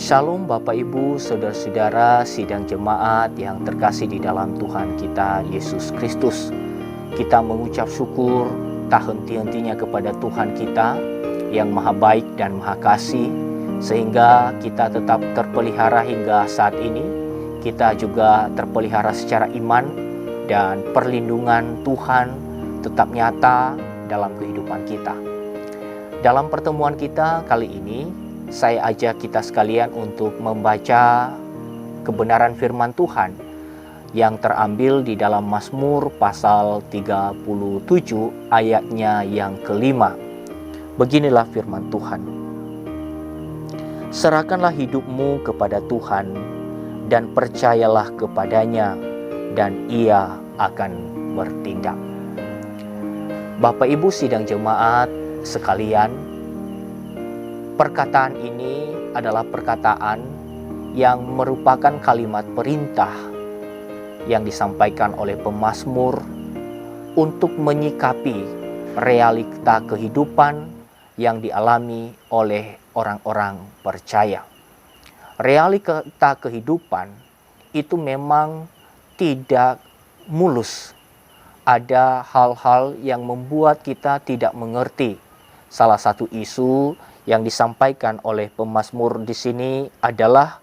Shalom Bapak Ibu, Saudara-saudara, sidang jemaat yang terkasih di dalam Tuhan kita Yesus Kristus. Kita mengucap syukur tak henti-hentinya kepada Tuhan kita yang maha baik dan maha kasih, sehingga kita tetap terpelihara hingga saat ini. Kita juga terpelihara secara iman dan perlindungan Tuhan tetap nyata dalam kehidupan kita. Dalam pertemuan kita kali ini, saya ajak kita sekalian untuk membaca kebenaran firman Tuhan yang terambil di dalam Mazmur pasal 37 ayatnya yang kelima. Beginilah firman Tuhan. Serahkanlah hidupmu kepada Tuhan dan percayalah kepadanya, dan Ia akan bertindak. Bapak Ibu sidang jemaat sekalian, perkataan ini adalah perkataan yang merupakan kalimat perintah yang disampaikan oleh pemazmur untuk menyikapi realita kehidupan yang dialami oleh orang-orang percaya. Realita kehidupan itu memang tidak mulus. Ada hal-hal yang membuat kita tidak mengerti. Salah satu isu yang disampaikan oleh pemazmur di sini adalah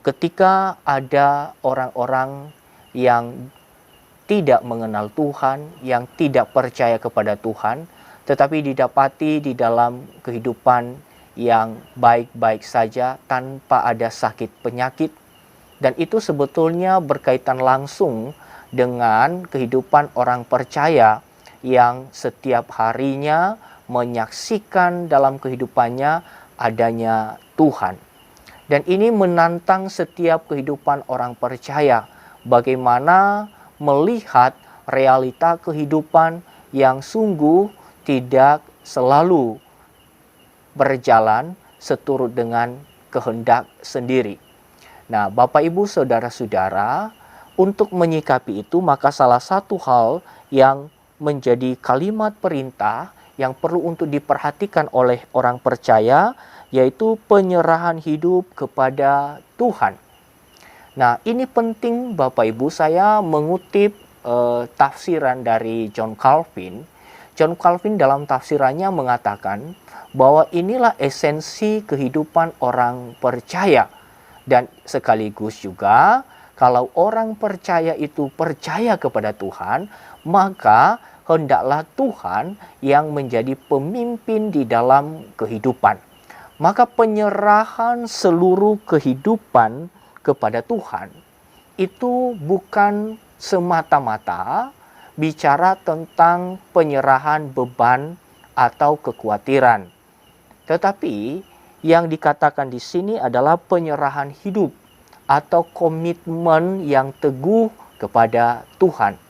ketika ada orang-orang yang tidak mengenal Tuhan, yang tidak percaya kepada Tuhan, tetapi didapati di dalam kehidupan yang baik-baik saja tanpa ada sakit penyakit. Dan itu sebetulnya berkaitan langsung dengan kehidupan orang percaya yang setiap harinya menyaksikan dalam kehidupannya adanya Tuhan. Dan ini menantang setiap kehidupan orang percaya, bagaimana melihat realita kehidupan yang sungguh tidak selalu berjalan seturut dengan kehendak sendiri. Nah, Bapak Ibu Saudara-saudara, untuk menyikapi itu maka salah satu hal yang menjadi kalimat perintah yang perlu untuk diperhatikan oleh orang percaya, yaitu penyerahan hidup kepada Tuhan. Nah, ini penting Bapak Ibu. Saya mengutip tafsiran dari John Calvin. John Calvin dalam tafsirannya mengatakan bahwa inilah esensi kehidupan orang percaya. Dan sekaligus juga, kalau orang percaya itu percaya kepada Tuhan, maka hendaklah Tuhan yang menjadi pemimpin di dalam kehidupan. Maka penyerahan seluruh kehidupan kepada Tuhan itu bukan semata-mata bicara tentang penyerahan beban atau kekhawatiran. Tetapi yang dikatakan di sini adalah penyerahan hidup atau komitmen yang teguh kepada Tuhan.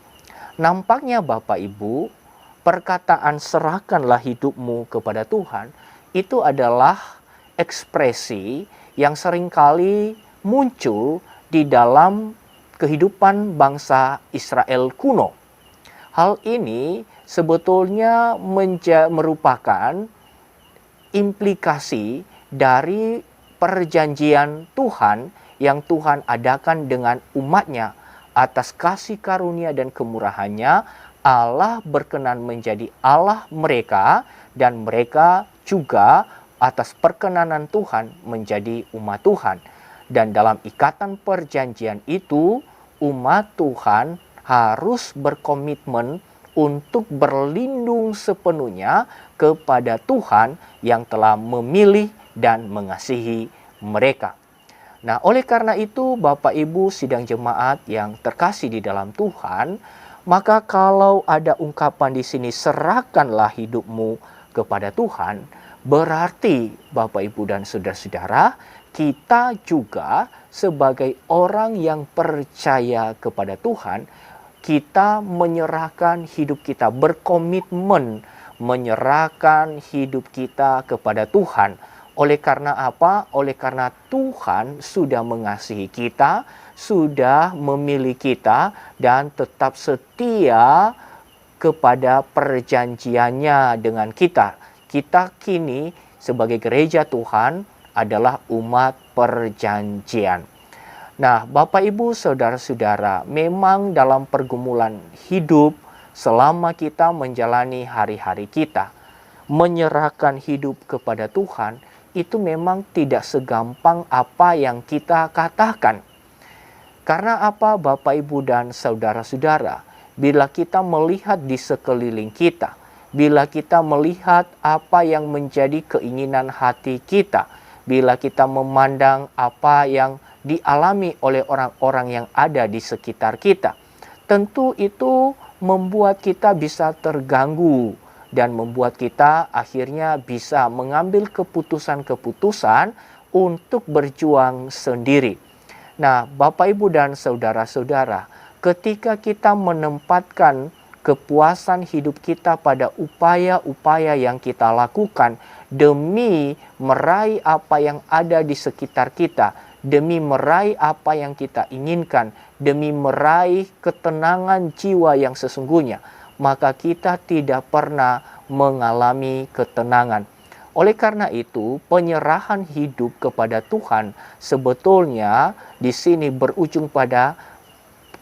Nampaknya Bapak Ibu, perkataan serahkanlah hidupmu kepada Tuhan itu adalah ekspresi yang seringkali muncul di dalam kehidupan bangsa Israel kuno. Hal ini sebetulnya merupakan implikasi dari perjanjian Tuhan yang Tuhan adakan dengan umatnya. Atas kasih karunia dan kemurahannya, Allah berkenan menjadi Allah mereka, dan mereka juga atas perkenanan Tuhan menjadi umat Tuhan. Dan dalam ikatan perjanjian itu, umat Tuhan harus berkomitmen untuk berlindung sepenuhnya kepada Tuhan yang telah memilih dan mengasihi mereka. Nah, oleh karena itu Bapak Ibu sidang jemaat yang terkasih di dalam Tuhan, maka kalau ada ungkapan di sini serahkanlah hidupmu kepada Tuhan, berarti Bapak Ibu dan saudara-saudara, kita juga sebagai orang yang percaya kepada Tuhan, kita menyerahkan hidup kita, berkomitmen menyerahkan hidup kita kepada Tuhan. Oleh karena apa? Oleh karena Tuhan sudah mengasihi kita, sudah memilih kita, dan tetap setia kepada perjanjiannya dengan kita. Kita kini sebagai gereja Tuhan adalah umat perjanjian. Nah, Bapak Ibu Saudara-saudara, memang dalam pergumulan hidup selama kita menjalani hari-hari kita, menyerahkan hidup kepada Tuhan itu memang tidak segampang apa yang kita katakan. Karena apa, Bapak Ibu dan saudara-saudara? Bila kita melihat di sekeliling kita, bila kita melihat apa yang menjadi keinginan hati kita, bila kita memandang apa yang dialami oleh orang-orang yang ada di sekitar kita, tentu itu membuat kita bisa terganggu dan membuat kita akhirnya bisa mengambil keputusan-keputusan untuk berjuang sendiri. Nah, Bapak, Ibu, dan saudara-saudara, ketika kita menempatkan kepuasan hidup kita pada upaya-upaya yang kita lakukan demi meraih apa yang ada di sekitar kita, demi meraih apa yang kita inginkan, demi meraih ketenangan jiwa yang sesungguhnya, maka kita tidak pernah mengalami ketenangan. Oleh karena itu, penyerahan hidup kepada Tuhan sebetulnya di sini berujung pada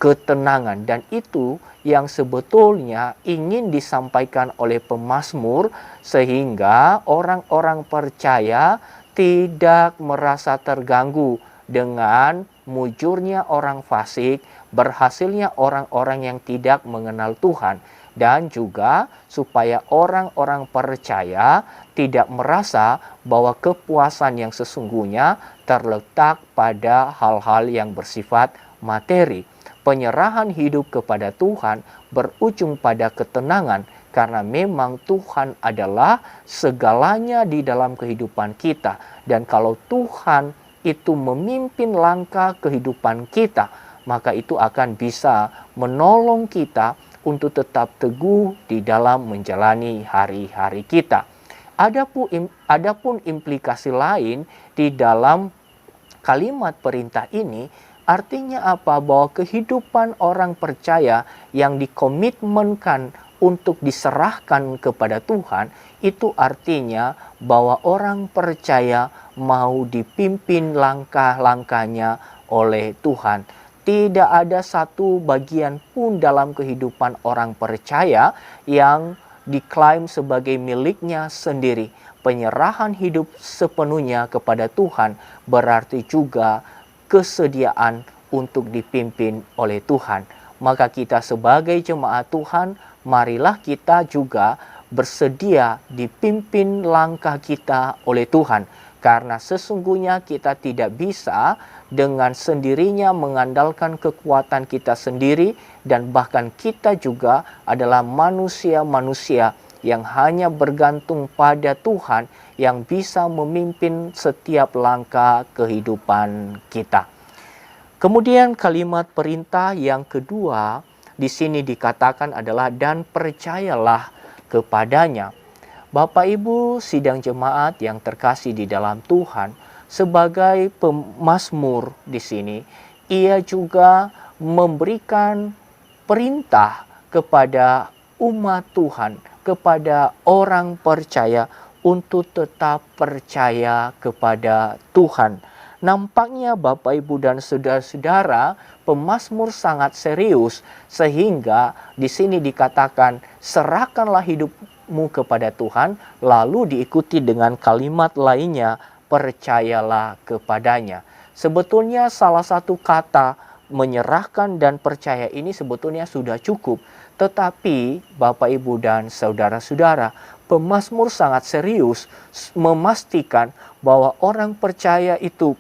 ketenangan, dan itu yang sebetulnya ingin disampaikan oleh pemazmur sehingga orang-orang percaya tidak merasa terganggu dengan mujurnya orang fasik, berhasilnya orang-orang yang tidak mengenal Tuhan, dan juga supaya orang-orang percaya tidak merasa bahwa kepuasan yang sesungguhnya terletak pada hal-hal yang bersifat materi. Penyerahan hidup kepada Tuhan berujung pada ketenangan karena memang Tuhan adalah segalanya di dalam kehidupan kita. Dan kalau Tuhan itu memimpin langkah kehidupan kita, maka itu akan bisa menolong kita untuk tetap teguh di dalam menjalani hari-hari kita. Adapun implikasi lain di dalam kalimat perintah ini, artinya apa? Bahwa kehidupan orang percaya yang dikomitmenkan untuk diserahkan kepada Tuhan, itu artinya bahwa orang percaya mau dipimpin langkah-langkahnya oleh Tuhan. Tidak ada satu bagian pun dalam kehidupan orang percaya yang diklaim sebagai miliknya sendiri. Penyerahan hidup sepenuhnya kepada Tuhan berarti juga kesediaan untuk dipimpin oleh Tuhan. Maka kita sebagai jemaat Tuhan, marilah kita juga bersedia dipimpin langkah kita oleh Tuhan. Karena sesungguhnya kita tidak bisa dengan sendirinya mengandalkan kekuatan kita sendiri, dan bahkan kita juga adalah manusia-manusia yang hanya bergantung pada Tuhan yang bisa memimpin setiap langkah kehidupan kita. Kemudian kalimat perintah yang kedua di sini dikatakan adalah dan percayalah kepadanya. Bapak Ibu sidang jemaat yang terkasih di dalam Tuhan, sebagai pemazmur di sini, ia juga memberikan perintah kepada umat Tuhan, kepada orang percaya untuk tetap percaya kepada Tuhan. Nampaknya Bapak, Ibu, dan saudara-saudara, pemazmur sangat serius sehingga di sini dikatakan serahkanlah hidupmu kepada Tuhan, lalu diikuti dengan kalimat lainnya, percayalah kepadanya. Sebetulnya salah satu kata menyerahkan dan percaya ini sebetulnya sudah cukup. Tetapi Bapak, Ibu, dan saudara-saudara, pemazmur sangat serius memastikan bahwa orang percaya itu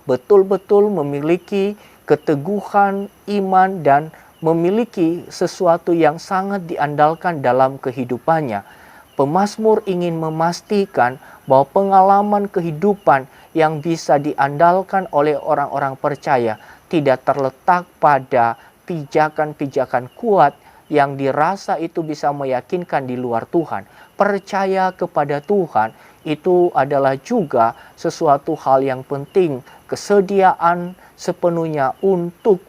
betul-betul memiliki keteguhan iman dan memiliki sesuatu yang sangat diandalkan dalam kehidupannya. Pemazmur ingin memastikan bahwa pengalaman kehidupan yang bisa diandalkan oleh orang-orang percaya tidak terletak pada pijakan-pijakan kuat yang dirasa itu bisa meyakinkan di luar Tuhan. Percaya kepada Tuhan itu adalah juga sesuatu hal yang penting, kesediaan sepenuhnya untuk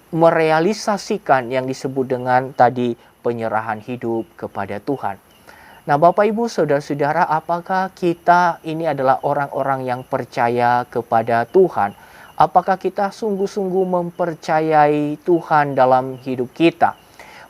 merealisasikan yang disebut dengan tadi penyerahan hidup kepada Tuhan. Nah, Bapak Ibu, saudara-saudara, apakah kita ini adalah orang-orang yang percaya kepada Tuhan? Apakah kita sungguh-sungguh mempercayai Tuhan dalam hidup kita?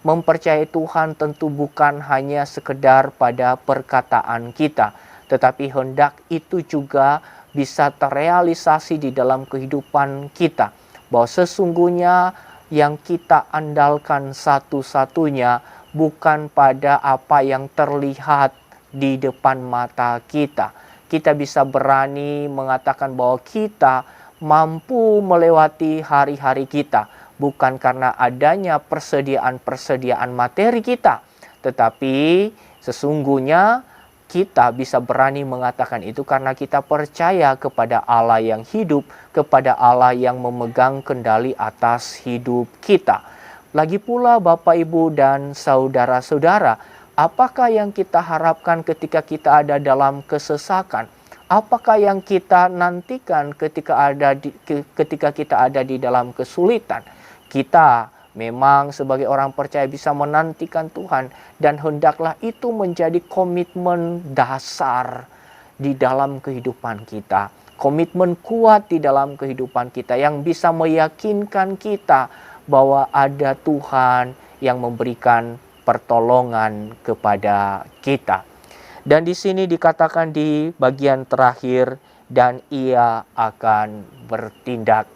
Mempercayai Tuhan tentu bukan hanya sekedar pada perkataan kita, tetapi hendak itu juga bisa terrealisasi di dalam kehidupan kita. Bahwa sesungguhnya yang kita andalkan satu-satunya bukan pada apa yang terlihat di depan mata kita. Kita bisa berani mengatakan bahwa kita mampu melewati hari-hari kita, bukan karena adanya persediaan-persediaan materi kita, tetapi sesungguhnya kita bisa berani mengatakan itu karena kita percaya kepada Allah yang hidup, kepada Allah yang memegang kendali atas hidup kita. Lagi pula Bapak, Ibu, dan saudara-saudara, apakah yang kita harapkan ketika kita ada dalam kesesakan? Apakah yang kita nantikan ketika kita ada di dalam kesulitan? Kita memang sebagai orang percaya bisa menantikan Tuhan, dan hendaklah itu menjadi komitmen dasar di dalam kehidupan kita. Komitmen kuat di dalam kehidupan kita yang bisa meyakinkan kita bahwa ada Tuhan yang memberikan pertolongan kepada kita. Dan di sini dikatakan di bagian terakhir, dan ia akan bertindak.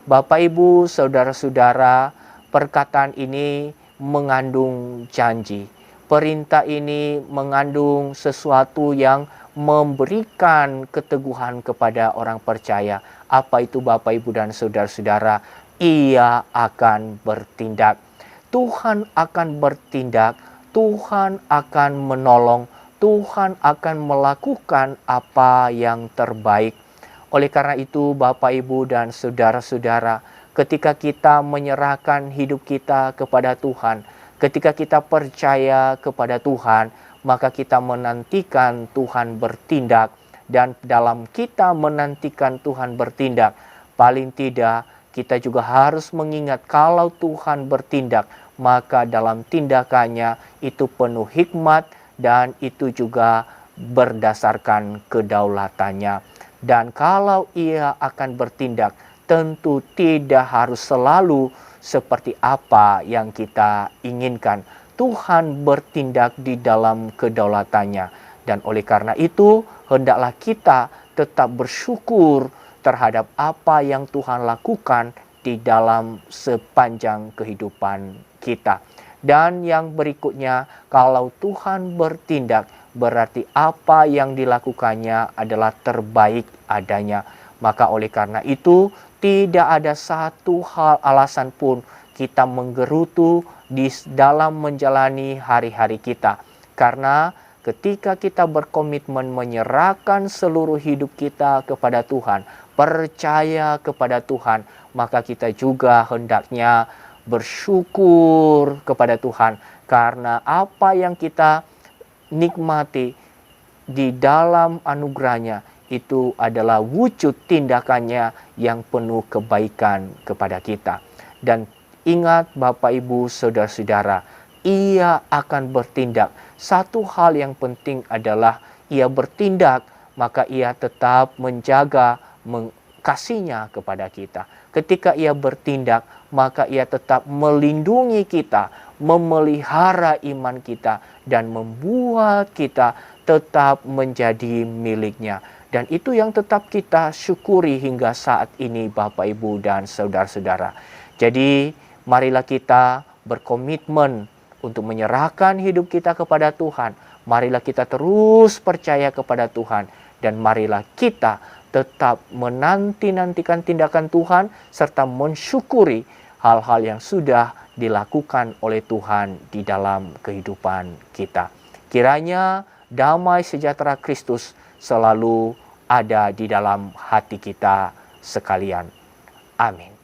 Bapak, Ibu, saudara-saudara, perkataan ini mengandung janji. Perintah ini mengandung sesuatu yang memberikan keteguhan kepada orang percaya. Apa itu Bapak, Ibu, dan saudara-saudara? Ia akan bertindak. Tuhan akan bertindak. Tuhan akan menolong. Tuhan akan melakukan apa yang terbaik. Oleh karena itu Bapak, Ibu, dan saudara-saudara, ketika kita menyerahkan hidup kita kepada Tuhan, ketika kita percaya kepada Tuhan, maka kita menantikan Tuhan bertindak. Dan dalam kita menantikan Tuhan bertindak, paling tidak kita juga harus mengingat kalau Tuhan bertindak, maka dalam tindakannya itu penuh hikmat dan itu juga berdasarkan kedaulatannya. Dan kalau ia akan bertindak, tentu tidak harus selalu seperti apa yang kita inginkan. Tuhan bertindak di dalam kedaulatannya. Dan oleh karena itu, hendaklah kita tetap bersyukur terhadap apa yang Tuhan lakukan di dalam sepanjang kehidupan kita. Dan yang berikutnya, kalau Tuhan bertindak, berarti apa yang dilakukannya adalah terbaik adanya. Maka oleh karena itu, tidak ada satu hal alasan pun kita menggerutu di dalam menjalani hari-hari kita. Karena ketika kita berkomitmen menyerahkan seluruh hidup kita kepada Tuhan, percaya kepada Tuhan, maka kita juga hendaknya bersyukur kepada Tuhan. Karena apa yang kita nikmati di dalam anugerahnya itu adalah wujud tindakannya yang penuh kebaikan kepada kita. Dan ingat Bapak, Ibu, saudara-saudara, ia akan bertindak. Satu hal yang penting adalah ia bertindak, maka ia tetap menjaga kasihnya kepada kita. Ketika ia bertindak, maka ia tetap melindungi kita, memelihara iman kita, dan membuat kita tetap menjadi miliknya. Dan itu yang tetap kita syukuri hingga saat ini Bapak, Ibu, dan saudara-saudara. Jadi marilah kita berkomitmen untuk menyerahkan hidup kita kepada Tuhan. Marilah kita terus percaya kepada Tuhan. Dan marilah kita tetap menanti-nantikan tindakan Tuhan serta mensyukuri hal-hal yang sudah dilakukan oleh Tuhan di dalam kehidupan kita. Kiranya damai sejahtera Kristus selalu ada di dalam hati kita sekalian. Amin.